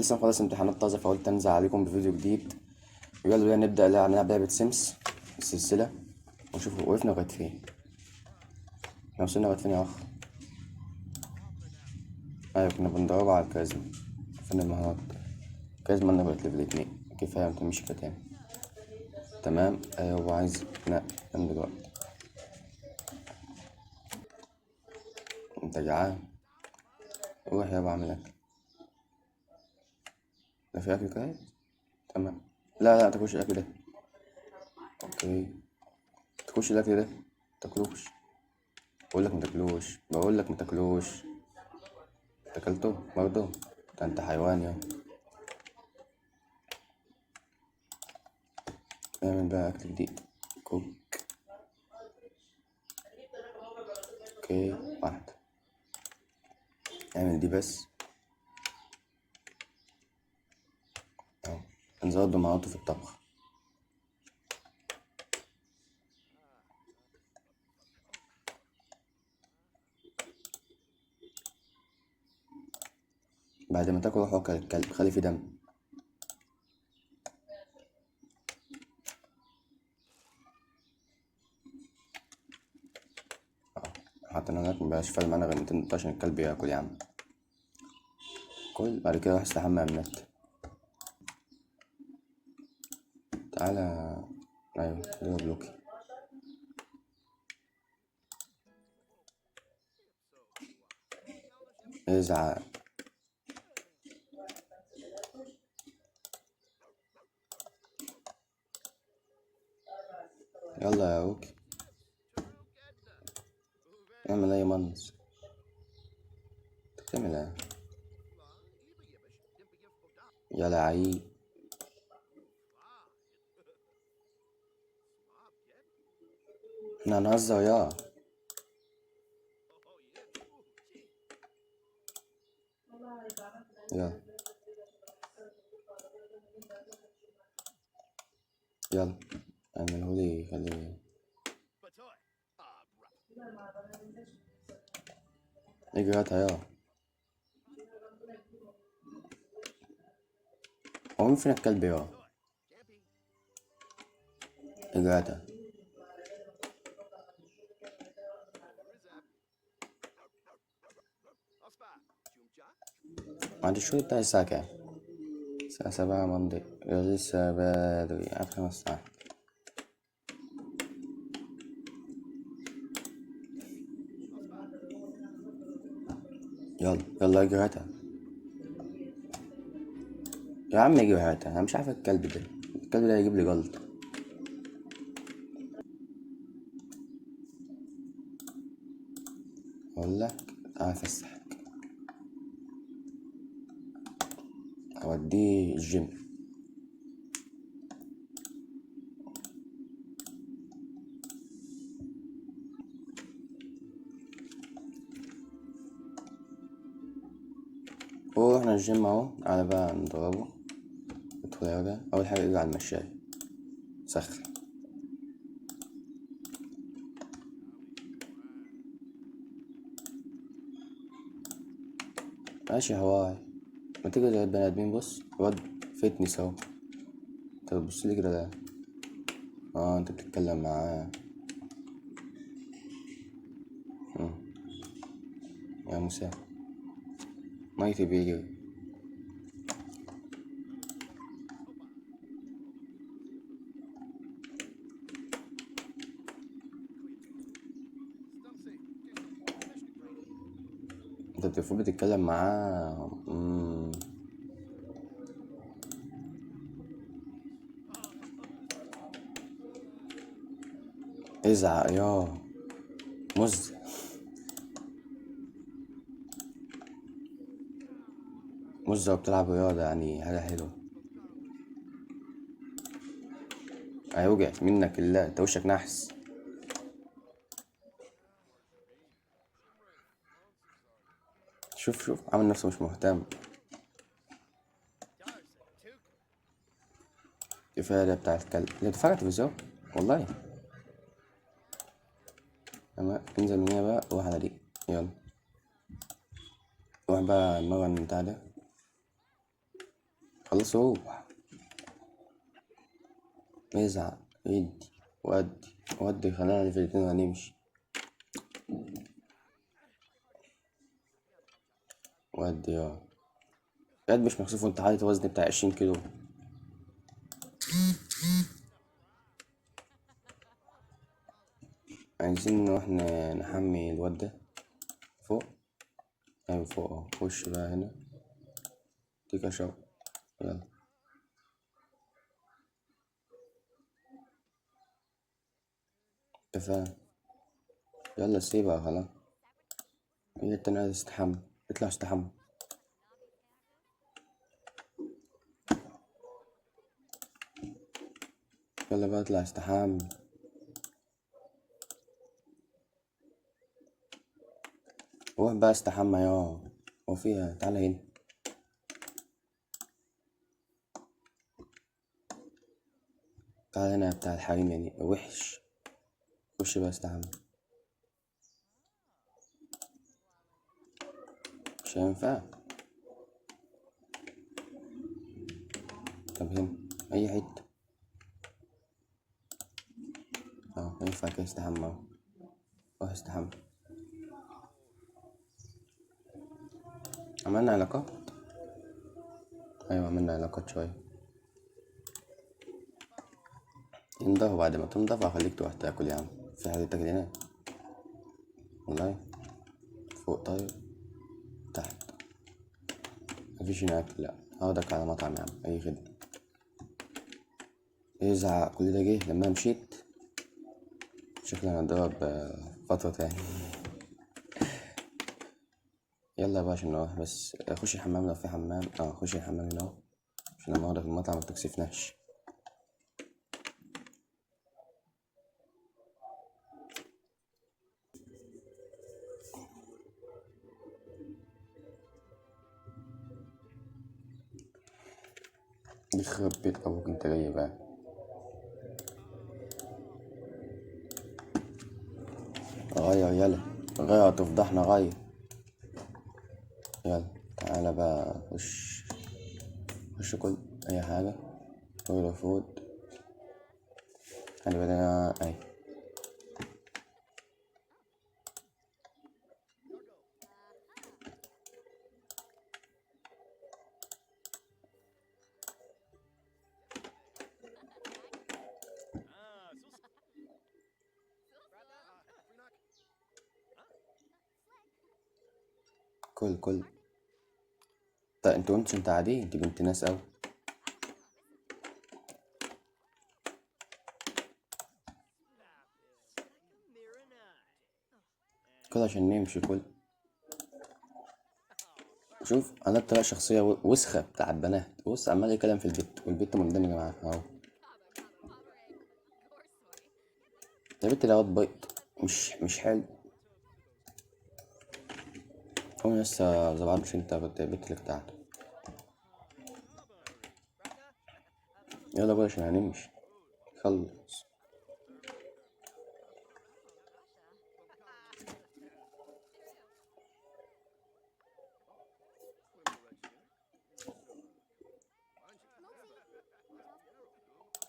لسه مخلص امتحانات طازة، فقلت انزل عليكم بفيديو جديد. يلا بينا نبدأ نلعب لعبة سيمس السلسلة ونشوف وقفنا لغاية فين. احنا وصلنا لغاية فين يا أخ؟ أيوة كنا بندور على الكاريزما. فين المهارات؟ الكاريزما أنا بقت ليفل 2 كفاية، متنمشي كده تاني. تمام. أيوة عايز نام دلوقتي. انت جعان؟ روح يابا اعمل أكل. ده في أكل كده؟ تمام. لا تاكلش الأكل ده. اوكي. تاكلش الأكل ده. تاكلوش. بقولك متاكلوش. اكلته برضه. ده انت حيوان يا. نعمل بقى اكل جديد. كوك. اوكي واحدة. نعمل دي بس. اهو. نزود مهاراته في الطبخ. بعد ما تاكل روح وكل الكلب، خلي في دم. حتى انا مبقاش فارق معانا غير 200 عشان الكلب ياكل يا عم. كل بعد كده روح استحمى من النت. تعالى. ايوه ده بلوكي. ازعق. يلا يا روكي اعمل اي منص. بتعمل ايه يا لعيب؟ احنا هنهزر يا. يلا يلا اعملهولي خليه. اجي هاتها يا. هو مين فين الكلب يا؟ اجي هاتها. بعد الشغل بتاعي الساعة كام؟ الساعة 7 ممضي. لسه بدري، قاعد 5 ساعات. يلا اجي هاتها يا عم، اجي هاتها. انا مش عارف الكلب ده هيجيب لي جلطة. والله تعالى افسحك. اوديه الجيم. هو احنا الجيم اهو. تعالى بقى نضربه. ادخل يا راجل. اول حاجة اجي على المشاية. سخن. ماشي هواي. ما تيجي زي البني ادمين. بص واد فتنس اهو. انت بتبص لي كده ده. انت بتتكلم معاه. يا موسى ميتي بيجري. انت المفروض بتتكلم معاه. ازعق يا مز. مزة وبتلعب رياضة يعني حاجة حلوة. هيوجع منك الله، انت وشك نحس. شوف عامل نفسه مش مهتم. كفاية ده بتاع الكلب اللي بتتفرج على التلفزيون. والله. اما انزل من هنا بقى روح على دي. يلا روح بقى المرن بتاع ده. خلص روح. ازعق ادي ودي خلينا في الاتنين وهنمشي. ودي قد مش مكسوف وانت حاطط وزن بتاع 20 كيلو. عايزين نروح نحمي الواد ده فوق. ايوه فوق اهو. خش بقى هنا تيجي اشرب. يلا اتفقنا. يلا سيبها خلاص. هي التانية عايزة تستحمى. اطلع استحمى. يلا بقى اطلع استحمى. روح بقى استحمى هو فيها. تعالى هنا. تعالى هنا يا بتاع الحريم يعني وحش. خش بقى استحمى. مش هينفع. طب هنا اي حتة ينفع كده. استحمى اهو. روح استحمى. عملنا علاقات. ايوه عملنا علاقات شوية. انضف. بعد ما تنضف هخليك تروح تاكل يا عم. في حاجة تاكل هنا والله. فوق طيب. تحت. مفيش هنا اكل. لا هاخدك على مطعم يا عم. اي خدمة. يزعق كل ده جه لما مشيت. شكلنا هنضرب فترة تاني. يلا بقى عشان نروح بس. خش الحمام لو في حمام. خش الحمام هنا اهو عشان لما اقعد في المطعم متكسفناش. يخرب بيت ابوك انت جاي بقى. غير يلا. غير تفضحنا غير. يلا تعالى بقى. خش كل اي حاجة. كل فود. خلي بالنا اي. كل. طيب انت عادي. انت بنت ناس اوي. كل عشان نمشي. كل. شوف انا طلع شخصية وسخة بتاع البنات. بص عمال يتكلم في البيت والبيت مندمجة معاه اهو. يا بنت دوت بيض. مش حلو. هو لسه زبعان. مش انت كنت البيت اللي بتاعته. يلا بقى عشان هنمشي. خلص.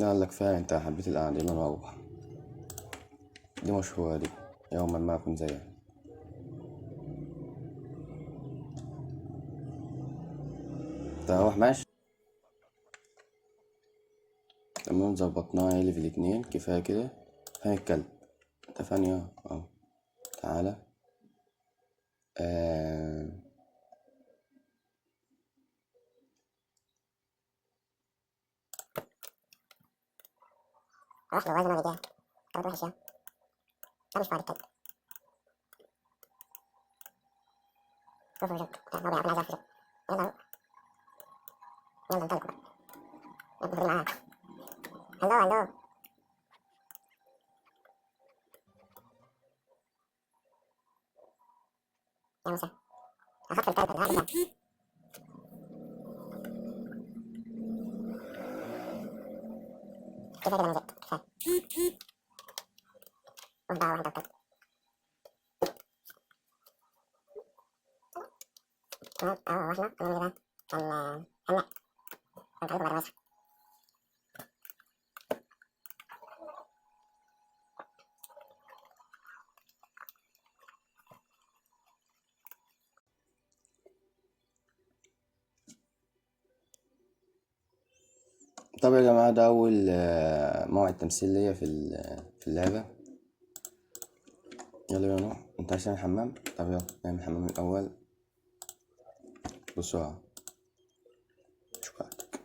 يلا كفاية. انت حبيت القعدة. يلا نروح. دي مشهورة دي. يوما ما أكون زيها. تروح ماشي. تمام ظبطناها. يلي في الاتنين كفاية كده. فين الكلب؟ انت فين تعالى. آه... خلاص لو ما جاي طب وحش يا. ده مش بعد الكلب. شوفوا شوف. هو بيعرف عايز يعرف. يلا يلا انطلقوا بقى. يلا خلي معاك. هلو. يا موسى. اخدت الكلب اللي هذا. كفايه كده انا زهقت. كفايه. روح بقى وانت الكلب. تمام. واحنا هنعمل ايه بقى؟ هننام. كنت عليكم برا واسع. طب يا جماعة، ده أول موعد تمثيل ليا في اللعبة. يلا بينا نروح. انت عايز تعمل حمام؟ طب يلا نعمل حمام الأول بسرعة. شوف وقتك.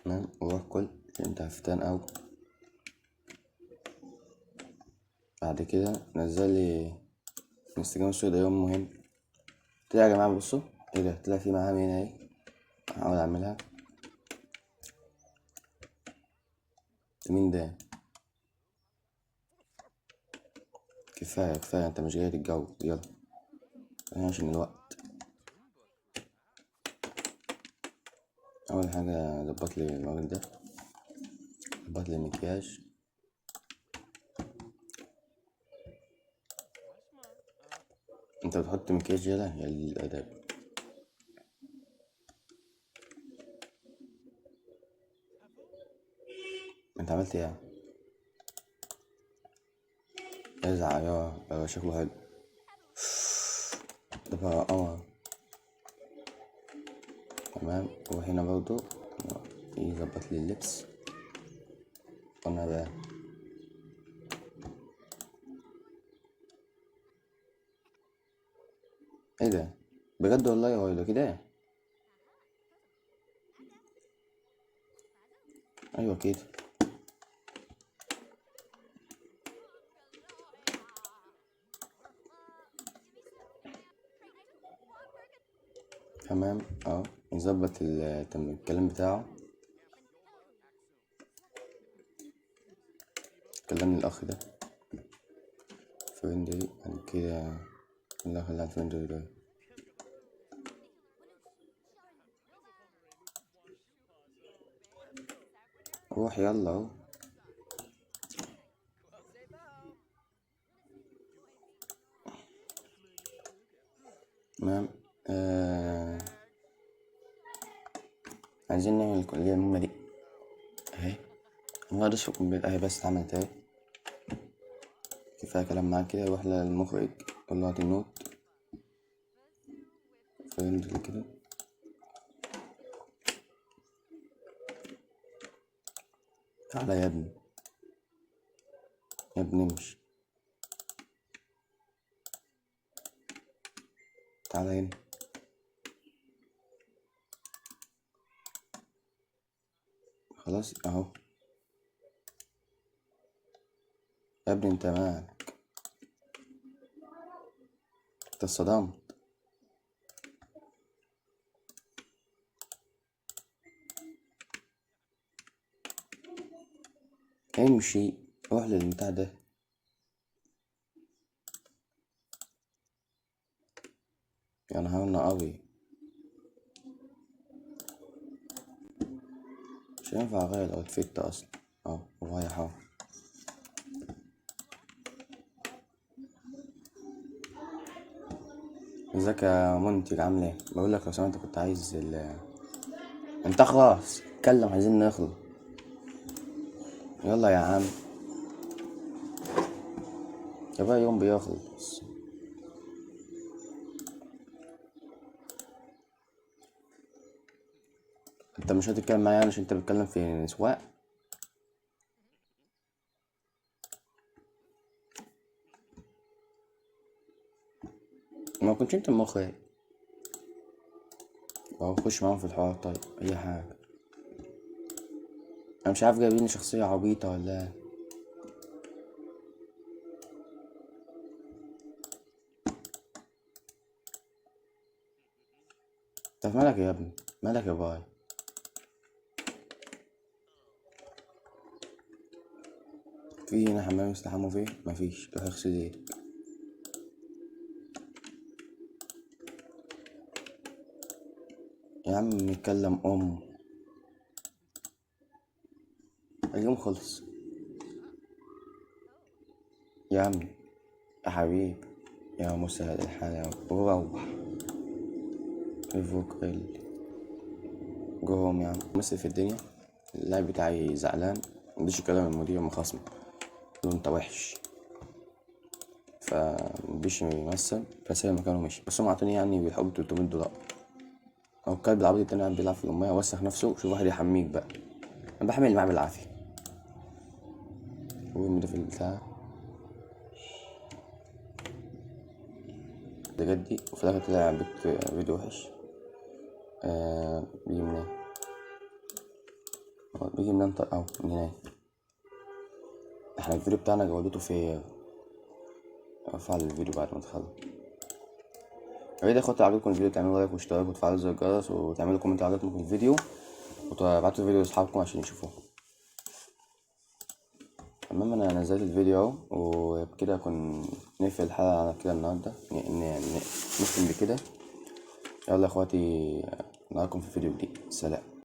تمام، وروح كل عشان انت هفتان أوي. بعد كده نزلي انستجرام ستوري، ده يوم مهم. طلع يا جماعة، بصوا ايه ده، طلع في معامل هنا اهي. هحاول اعملها. مين ده؟ كفاية كفاية، انت مش جاي تتجوز. يلا عشان الوقت. اول حاجة ظبط لي الراجل ده، ظبط لي المكياج. انت بتحط مكياج؟ يلا يا الاداب. انت عملت ايه؟ ازعق يا شكله حلو. ده بقى قمر. تمام، وهنا برضو يظبط لي اللبس. وانا بقى ايه ده بجد والله، هو ده كده؟ ايوه كده. تمام، اه نظبط الكلام بتاعه. كلمني الاخ ده فريندلي، بعد كده الله خليها فريندلي ده. روح يلا اهو. تمام. عايزين نعمل الكلية المهمة دي اهي. انا هدوس في الكمبيوتر اهي، بس اتعملت اهي. كفاية كلام معاك كده. روح للمخرج قول له هات النوت فريندلي كده. تعالى يا ابني، يا ابني امشي. تعالى هنا. خلاص اهو. يا ابني انت مالك؟ انت اتصدمت. امشي، روح للبتاع ده. يا نهارنا ابيض، مش هينفع اغير الاوتفيت ده اصلا. اهو رايح اهو. ازيك يا منتج، عامل ايه؟ بقول لك لو سمحت كنت عايز انت خلاص اتكلم، عايزين نخلص. يلا يا عم، يا بقى يوم بيخلص. انت مش هتتكلم معايا يعني عشان انت بتتكلم في سواق؟ ما كنتش انت مخي او خش معاهم في الحوار. طيب اي حاجه. انا مش عارف جايبين شخصيه عبيطه ولا ايه. طب مالك يا ابني، مالك يا باي؟ في هنا حمام يستحموا فيه؟ مفيش، روح اغسل ايدك. يا عم نتكلم اليوم خلص. يا عم يا حبيبي، يا مسهل الحال يا روح. ريفوك جوهم يا عم مثل في الدنيا. اللاعب بتاعي زعلان، مديش كلام المدير مخاصمه، قال له انت وحش، فمرضيش يمثل فساب مكانه ومشي. بس هم عطوني يعني بالحب 300 دولار. او الكلب العبيط التاني قاعد بيلعب في الأمية وسخ نفسه، شوف واحد يحميك بقى. انا بحمل معاه بالعافية. والمدافع بتاعه ده جدي، وفي الآخر طلع فيديو وحش. بيجي منين؟ بيجي منين أو منين؟ احنا الفيديو بتاعنا جودته في ارفع الفيديو بعد ما تخلص. يا ريت يا اخواتي عجبكم الفيديو تعملوا لايك واشتراك وتفعلوا زر الجرس وتعملوا كومنت عجبكم في الفيديو وتبعتوا الفيديو لاصحابكم عشان يشوفوه. المهم انا نزلت الفيديو اهو، وبكده اكون نقفل الحلقة على كده النهاردة، نختم بكده. يلا يا اخواتي، نراكم في فيديو جديد. سلام.